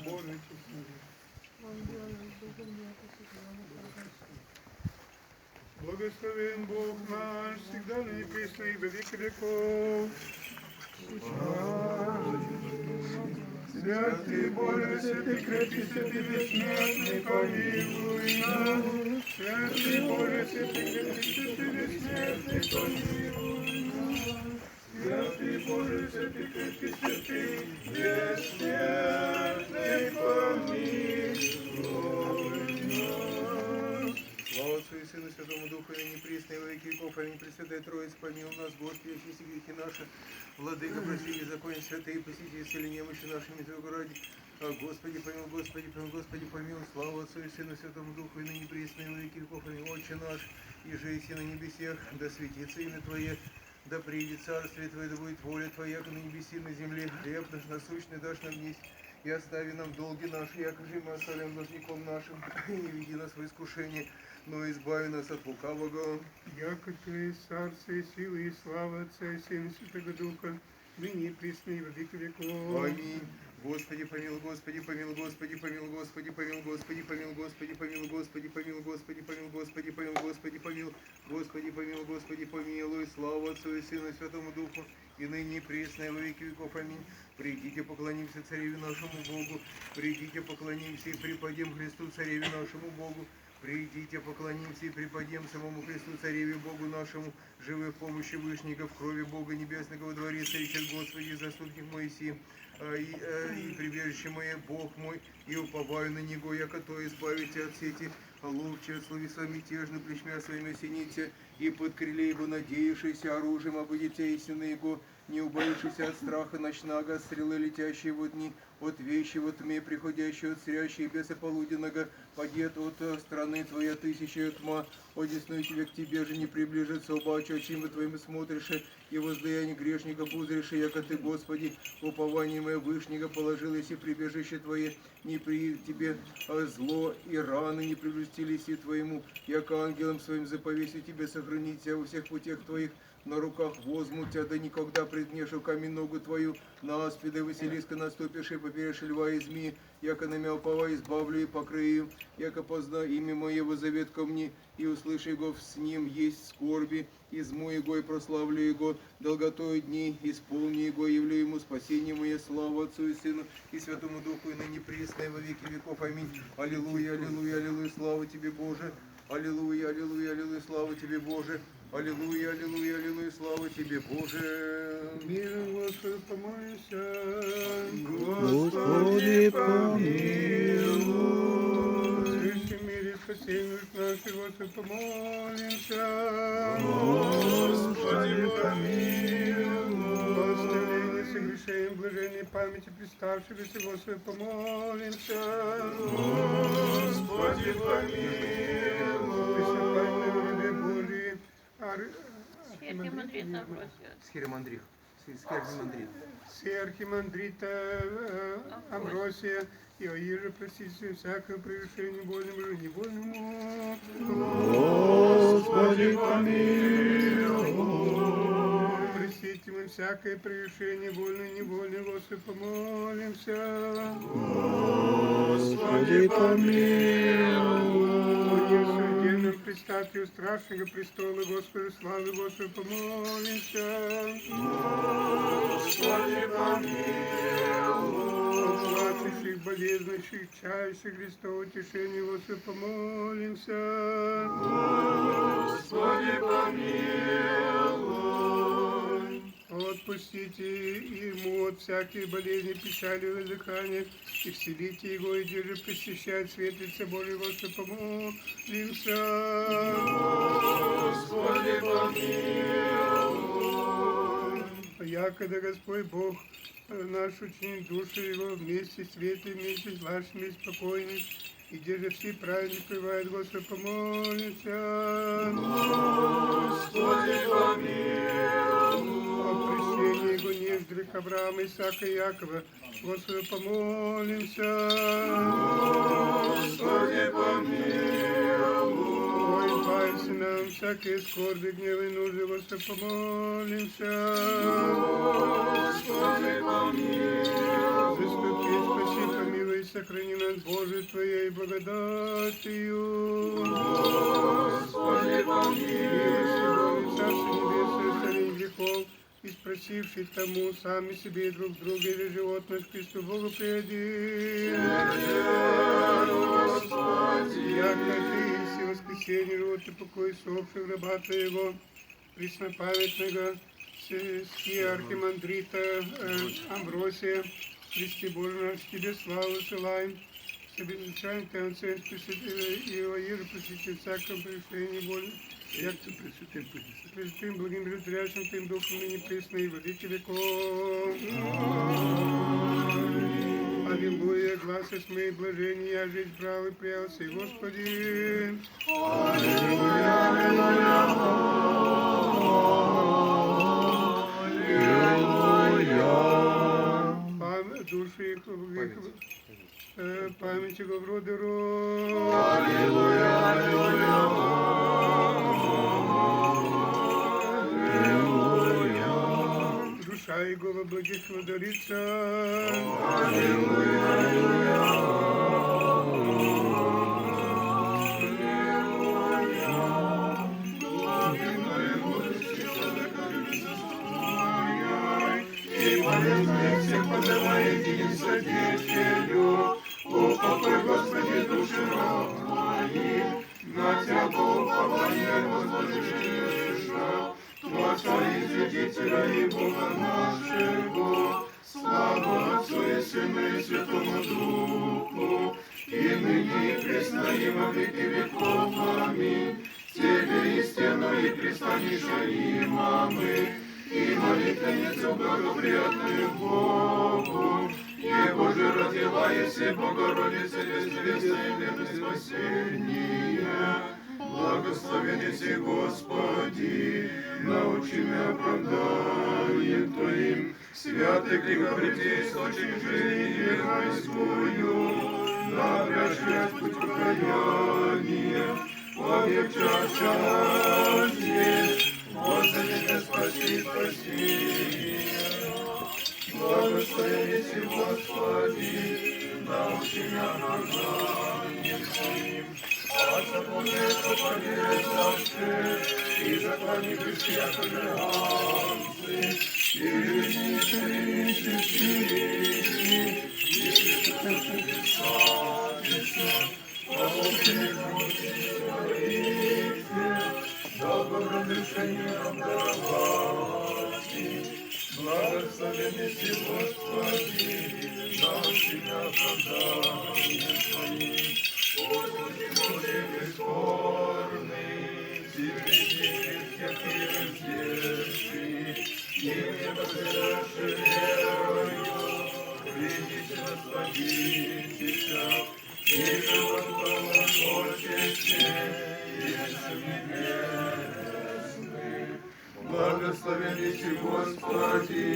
Боже, честно. Благословен Бог наш, всегда ныне присно и во веки веков. Святый Боже, святый крепкий, святый бессмертный, помилуй нас. Святый Боже, святый крепкий, святый бессмертный, помилуй нас. Святый Боже, святый крепкий, святый бессмертный, помилуй нас. Слава Отцу и Сыну, Святому Духу, и ныне присно, и во веки веков. Аминь. Пресвятая Троица, помилуй нас, Господи, очисти грехи наши. Владыка, прости беззаконие, святые, посети исцели немощи нашими Твоего ради. Господи, помилуй, Господи, помилуй, Господи, помилуй. Слава Отцу и Сыну, Святому Духу, и ныне присно, и во веки веков. Аминь. Отче наш, иже еси на небесех, да светится имя Твое, да придет царствие Твое, да будет воля Твоя, как на небеси и на земле. Хлеб наш насущный дашь нам днесь, и остави нам долги наши, якоже мы оставим должником нашим, и не веди нас в искушение, но избави нас от лукавого. Яко Ты есть царство и сила и слава Отца и Сына и Святого Духа, ныне и присно и во веки веков. Аминь. Господи, помилуй, Господи, помилуй, Господи, помилуй, Господи, помилуй, Господи, помилуй, Господи, помилуй, Господи, помилуй, Господи, помилуй, Господи, помилуй, Господи, помилуй, Господи, помилуй, Господи, помилуй, слава Отцу и Сыну и Святому Духу, и ныне и присно и во веки веков. Аминь. Придите, поклонимся Цареве нашему Богу, придите, поклонимся и преподем Христу Цареве нашему Богу. Придите, поклонимся и преподем самому Христу, Цареве Богу нашему, живой в помощи Вышника, в крови Бога Небесного во дворе, речет Господи, заступник Моисей, и прибежище мое, Бог мой, и уповаю на Него, яко то избавите от сети, ловче от словеса мятежно, плечмя своими осените, и под крыле Его надеявшийся оружием обыдете истины Его, не убоившийся от страха ночного, от стрелы летящие во дни, от вещи во тьме, приходящие от срящей беса полуденного, падет от страны Твоя тысяча тьма, одесную Тебя к Тебе же не приближится, обаче очима Твоими смотришь, и воздаяние грешников узришь, яко Ты, Господи, упование мое Вышнего положилось и прибежище Твое, не при Тебе зло и раны не приблюстились и Твоему, яко ангелом Своим заповесью Тебе сохранить Тебя во всех путях Твоих, на руках возьмут Тебя, да никогда преднешу камень ногу Твою, на аспида Василиска наступишь и поперешь льва и змеи, яко на мя упова избавлю и покрою, яко позна имя Моего завет ко мне, и услыши Его с ним есть скорби, изму Его и прославлю Его, долготою дней исполни Его, явлю Ему спасение Мое, славу Отцу и Сыну и Святому Духу, и ныне присно и во веки веков. Аминь. Аллилуйя, аллилуйя, аллилуйя, слава Тебе, Боже. Аллилуйя, аллилуйя, аллилуйя, слава Тебе, Боже. Аллилуйя, аллилуйя, аллилуйя, слава Тебе, Боже. Миром Господу помолимся. Господи, помилуй. Свящи мире спасению наших, Господи, помолимся. Господи, помилуй. Благословение согрешением блаженной памяти представшегося, Господи, помолимся. Господи, помилуй. Пресвятой любви Божией, Архимандрит Амвросий. Схиромандрих. Схиромандрит. все архимандрита Амвросия, и оиже простите всякое прегрешение вольному или невольному. Господи, помилуй. Простите мы всякое прегрешение вольное и невольное, Господи, помолимся. Господи, помилуй. Судебном предстателю страшного престола, Господи, славы, Господи, помолимся. Господи, помилуй. От плачущих, болезнующих, чающих Христова утешения, Господи, помолимся. Господи, помилуй. Отпустите ему от всякой болезни, печали, воздыхания, и вселите его, и держи посещать светлица Божия, Господи, помолимся. Господи, помилуй. Якогда Господь Бог наш ученик души его вместе светлый, вместе злашными и спокойными, и держи все праведно пребывает, Господи, помолимся. Господи, помилуй. О прещении его неж грех Авраама, Исаака и Якова, Господи, помолимся. Господи, помилуй. О, избавься нам всякие скорби, гневы и нужды, Господи, помолимся. Господи, помилуй. Заступи, спаси, помилуй. сохрани нас, Боже, Твоей благодатью. Господи, помилуй. Царство Небесное, оставление грехов, и спросивший тому сами себе и друг друга, или животных к Христу Богу приди. Господи, Яко Ты, все воскресенье, живот и покой усопших раба Твоего, преснопамятного архимандрита Амвросия, Христе Боже наш, Тебе славу ссылаем, с обезначаем Конце, Его Ежу, просвети всяком пришлении боли, як Ты пресвятым, благим животворящим Твоим Духом, ныне пресно и во веки веков. Аллилуйя, гласа смей, блажение, я жизнь правый прялся, Господи. Аллилуйя, Души их памяти Господи, род. Аллилуйя, Душа Его во благих владыца. всех подавай единым сердечью, упокой, Господи, души раб моих, на Тебя упование возложишься, Творца и Святителя и Бога нашего, слава Отцу и Сыну и Святому Духу, и ныне и пресно и во веки веков. Аминь. Тебе истину и пристанище имамы, и молитвенницу благоприятную Богу, Его же родила Еси Богородица, безвестная верность спасения. Благословен Еси, Господи, научи меня оправданием Твоим, святый крикопритей, источник жизни веройскую, обращать путь покаяния, облегчать счастье, Господи, да спаси, спаси. Благослови Еси, Господи, научи меня оправданием Твоим, от законных поповедавших, и заклани грехи, яко жертвы, и ревнители, и святые бессадница, помогли Господи, доброе разрешение нам давать. Благословен Еси, Господи, научи меня оправданием Твоим. Господи, Боже бесспорный, сильный всех и раздевший, и мне возраши верою, придите насладитесь, и животом почести, Иисус небесный. Благословен Еси, Господи,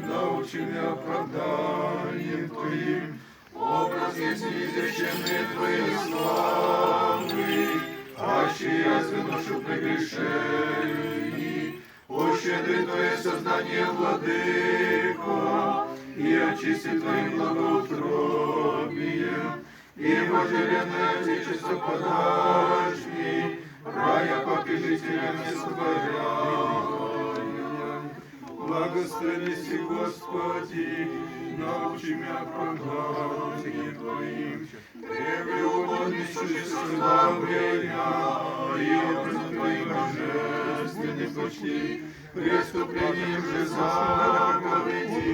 научи меня оправданием Твоим, образ есть изреченный Твоей славы, аще язвы ношу прегрешений. О, щедрый Твое сознание, Владыко, и очисти Твоим благоутробием, и вожделенное Отечество подашь мне, рая папе жителям не сотворяя. Благослови Еси, Господи, научи меня оправданием Твоим, превреугоднейший славления, и образом Твоим божественных почти, преступлением же заповеди,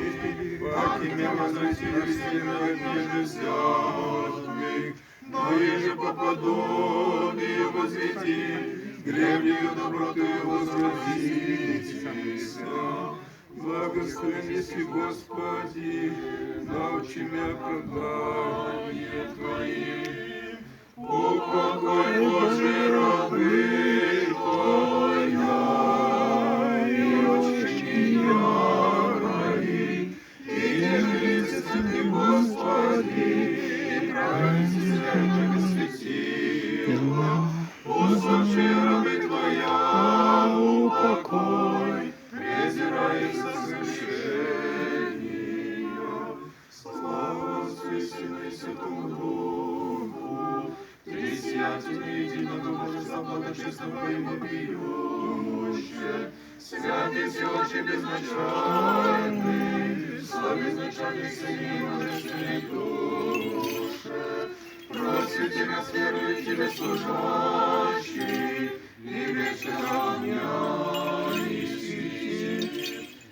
как имя возвратились от между святых, но еже по подобию возведи, древнюю доброту возвратися. Благословен Еси, Господи, научи меня оправданием Твоим. Упокой, Божий, рабы Твоя, и очини ярой, и не жлится Ты, Господи, и праведницы святого светила. Усопшие рабы Твоя, упокой, презирая согрешения. Слава Отцу и Сыну и Святому многобожества, благочестного и вопиюще, святый всеотче безначальный, славе изначальный Сыне Божественной душе, просвети нас, веруй Тебе служащий, и вечного дня неси,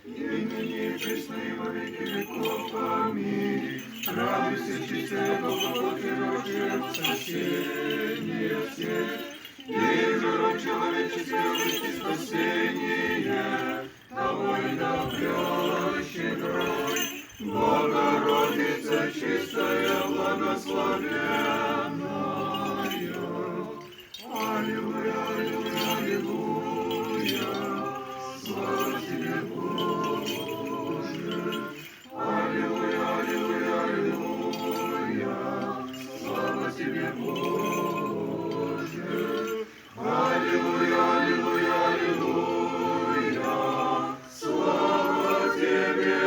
и ныне пресно и во веки веков. Аминь. Радуйся, чистая Бога, Ты спасение всех, и же род человеческий обрести спасение, того и добрящий рай. Богородица чистая, благословенная. Аллилуйя, аллилуйя, аллилуйя. Слава Тебе, Боже. Аллилуйя, аллилуйя, аллилуйя. Слава Тебе, Боже. Аллилуйя, аллилуйя, аллилуйя. Слава Тебе,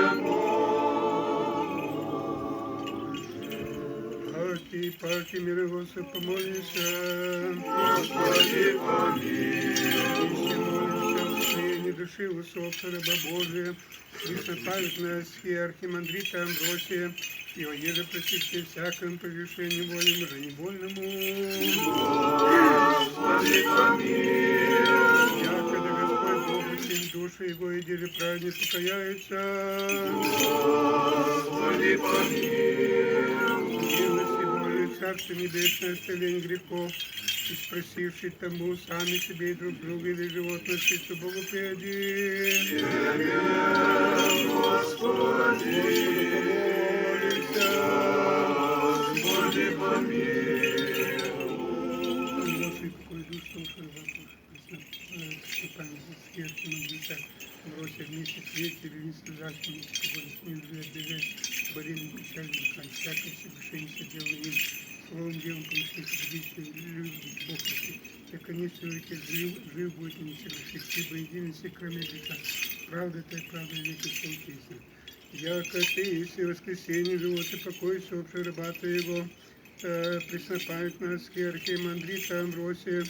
Паки, паки, мира Господь, помолимся. Господи, помилуй. Молимся о спасении души усопшего раба Божия, преснопамятного архимандрита Амвросия, и о еже простите всякому прегрешению вольному, же невольному. Господи, помилуй. Якогда Господь Бог всем души его и деле праведник покаяются. Господи, помилуй. Милости Божией, Царство Небесное, исцеление грехов, и спросивший тому сами себе и друг друга или животное чисто Богу преди. Тебе, Господи. Господу помолимся. Господи, помилуй. Господи, какой душ, что ушел за душу. Память смерти мудреца. Бросив вместе свете, или не слезать, не спокойно, не бежать, болезнь, печаль, дыхание, всякое совершенство дело им. Словом делом помощник, величие, любит Бог Христос. И, конечно, жив будет и не совершит, ибо единый кроме греха. Правда это и правда веки солнцесна. Яко ты, если воскресенье, живот и покой, сообщи раба твоего, преснопамятного архимандрита Амвросия,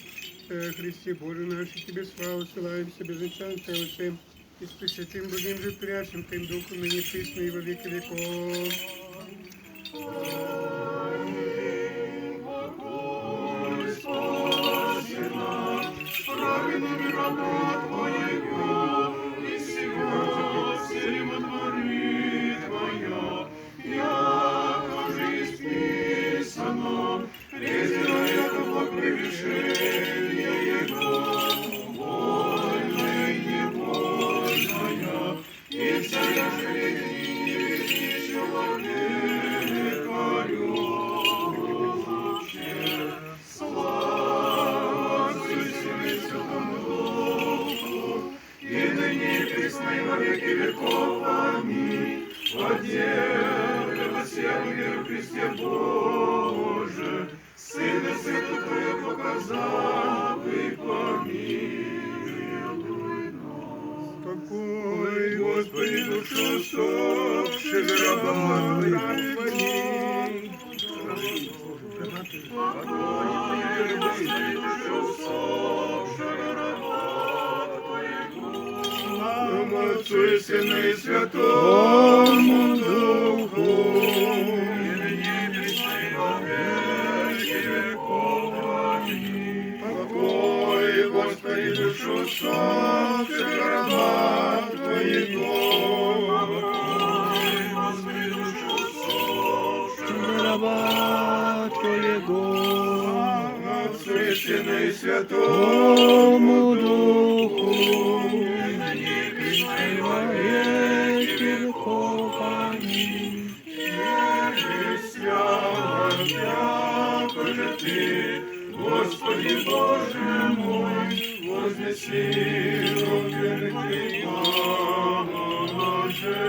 Христе Боже наш, и Тебе славу ссылаемся безначально Отцем и с Пресвятым Богим же прящим Твоим Духом, ныне присно и во веки веков. Праведными раба Твоего, и сего всего твори Твоя, яко же исписано, презирай яко Бог прегрешение Его, вольное и невольное, и царя жизни человека любче. Слава Отцу и Сыну и Святому Духу, и ныне и присно и во веки веков. Аминь. Поддержи воссиял веру в Христе Боже, Сына Света Твоего показал, и помилуй нас. Покой, Господи, душу усопшего раба Твоего. Слава Отцу и Сыну и Святому Духу, и ныне и присно и во веки веков. Аминь. Покой, Господи, душу усопшего раба Твоего. Покой, Господи, душу усопшего раба Твоего. Отцу и Сыну и Святому Духу, и ныне и присно и во веки веков. Аминь. Христиан, яко же Ты, Господи Боже мой, вознеси руки Боже,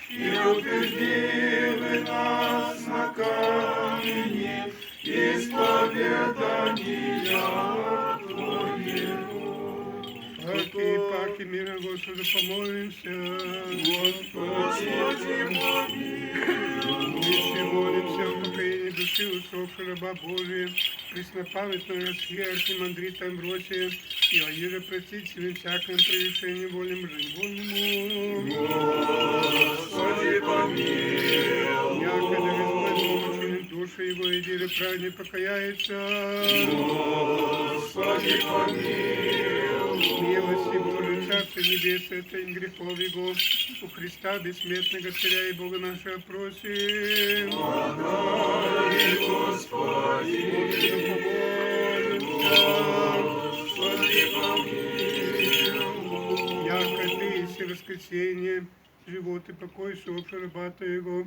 и утвердили нас на камени исповедания Твоего. Паки, паки, мира Господу, помолимся. Господи, помилуй. Еще молимся о покоении души души усопшего раба Божия, преснопамятного архимандрита Амвросия, и оеже простить себе всякое прегрешение вольному, невольному. Господи, помилуй. Якогда Господь души его, и деле праведный покаяется. Господи, помилуй. Милости Божией, Царство Небесное, Тень грехов его, у Христа бессмертного Царя и Бога нашего просим. Подай, Господи, Господи, помилуй. Яко ты и воскресенье, живот и покой, сопшего раба Твоего,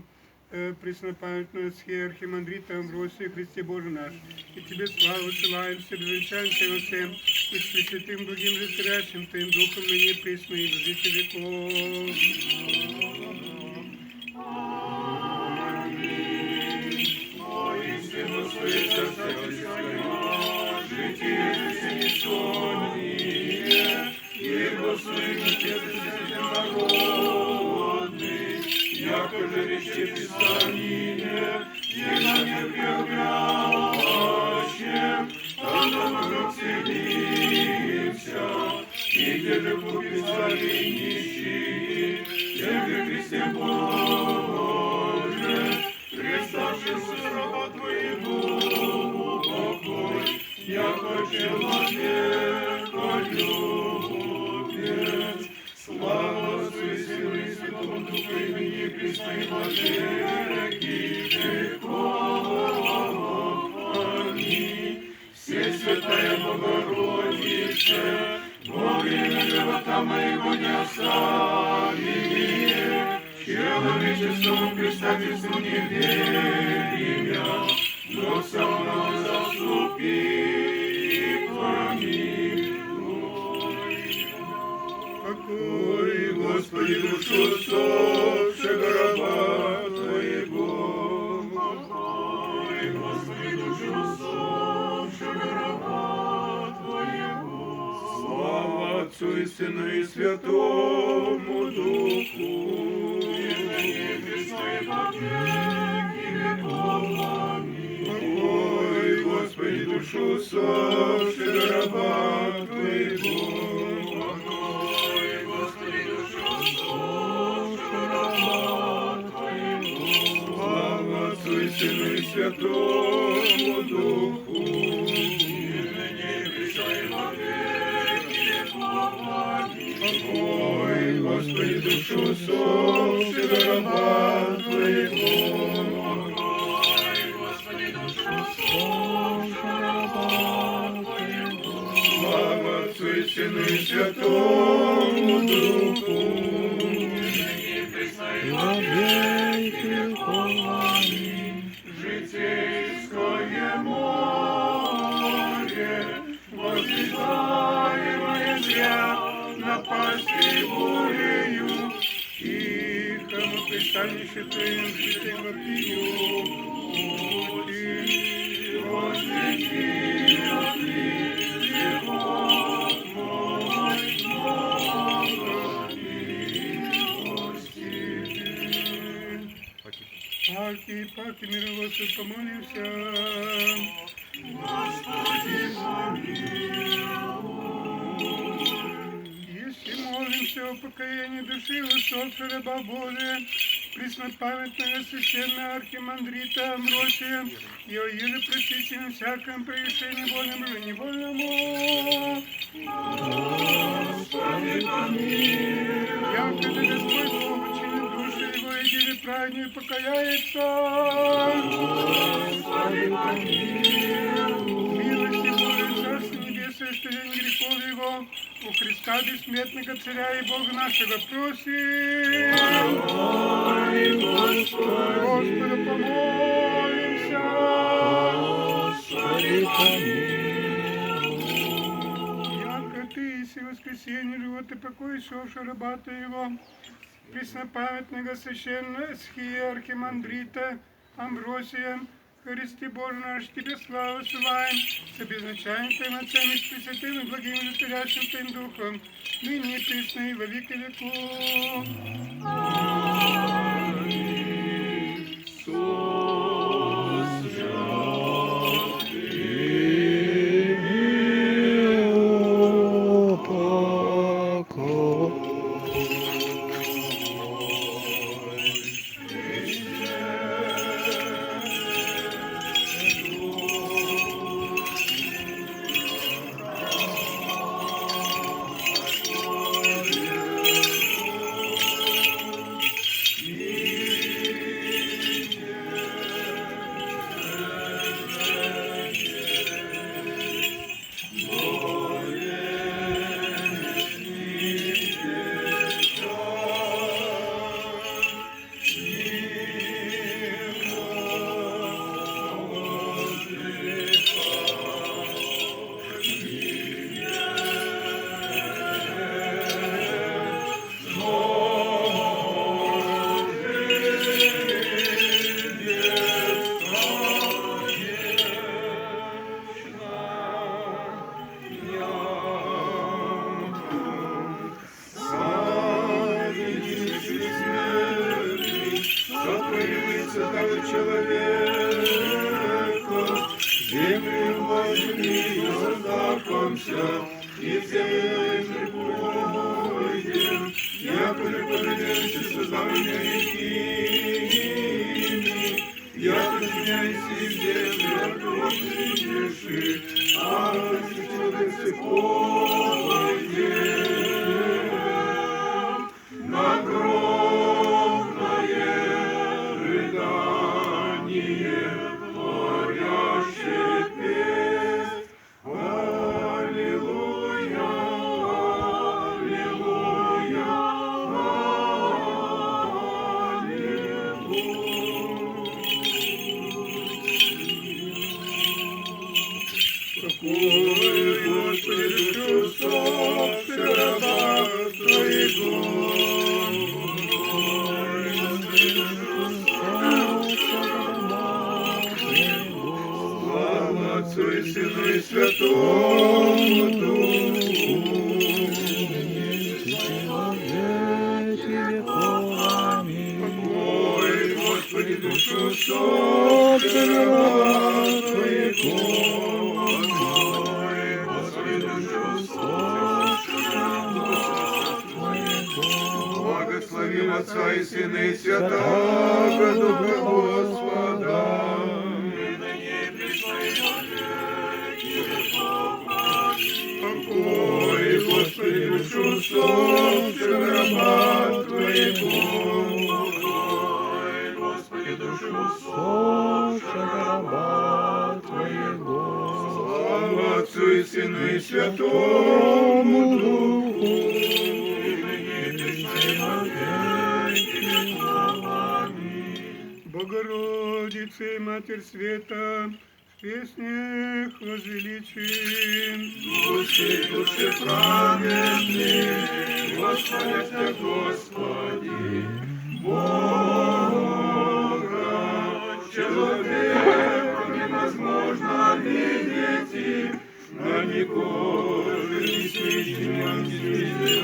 преснопамятного архимандрита Амвросия, Христе Боже наш, и Тебе славу желаем, всем Тебе всем, и с Пресвятым Другим Рыцарящим Твоим Духом, ныне пресно и во веки веков. Воистину слышал всякое житие синесоние, и благословите народный, якоже рече Писание, и на необъявлящем, там много целимся, и где же пописали нищие, тем же Христе Боже, представшись раба Твоему покой, яко человека любец. Слава Отцу и Сыну и Святому Духу, имени Христа и во веки веков. Аминь. Все святая Богородице, во время живота моего не остави меня, человечеством предстательству не веримя, но со мной заступи и помилуй. Покой, Господи, душу усопшего раба Твоего. Покой, Господи, душу усопшего раба Твоего. Слава Отцу и Сыну и Святому Духу. И ныне Христо и во веки веков. Аминь. Покой, Господи, душу усопшего раба Твоего. Сыну и Святому Духу, и ныне пришла и во веки веков. Аминь. Покой, Господи, душу усопшего раба Твоего. Покой, Господи, душу усопшего раба Твоего. Слава Отцу и Сыну и Святому Духу, и ныне пришла и во веки веков. Житейское море, возлежаемое зря напасти бурею, тихому пристанище Твоим житей вопию. Возведи от грехов мой, милости. Паки, мироводцу, помолимся. Господи, помилуй. Если молимся о покаянии души усопшего раба Божия, преснопамятного священного архимандрита Амвросия, и о еже простительном всяком прегрешении вольному и невольному. Господи, помилуй. Якогда Господь Бог учинил души его, и деле праведнее покаяется. Господи, помилуй. Милости Божией, Царство Небесное, столень грехов его, у Христа бессмертного Царя и Бога нашего просим. Помилуй, Господи. Господу помолимся. Господи, помилуй. Яко ты, если воскресенье, живот и покой, сошел раба Твоего, преснопамятного священного архимандрита Амвросия, Христе Боже наш, Тебе славу желаем, с обезначаем Твоим Отцем и с Пресвятым и благим и Растворящим Твоим Духом, ныне и присно и во веки веков. Аминь. и всем же пойдем, якоже поведемся со знамения реки, якоже меняйся и земли отдохнешь, а если чудесы пойдем, на громное рыдание, горящий песнь. Аллилуйя, аллилуйя, аллилуйя. Покой, Господи, душу усопших раба Твоего. Слава Отцу и Сыну и Святому Духу. Покой, Господи, душу усопших раба Твоего. Покой, Господи, душу усопших раба Твоего. Благословим Отца и Сына и Святого Духа Господа. Покой, Господи, душу усопших раба Твоего. Покой, Господи, душу усопших раба Твоего. Слава Отцу и Сыну и Святому Духу. Богородице, Матерь Света, в песнях возвеличим. Души, души праведные, восхвалятся Господи, Бога. Человеку невозможно видеть, на никоже не свечи, не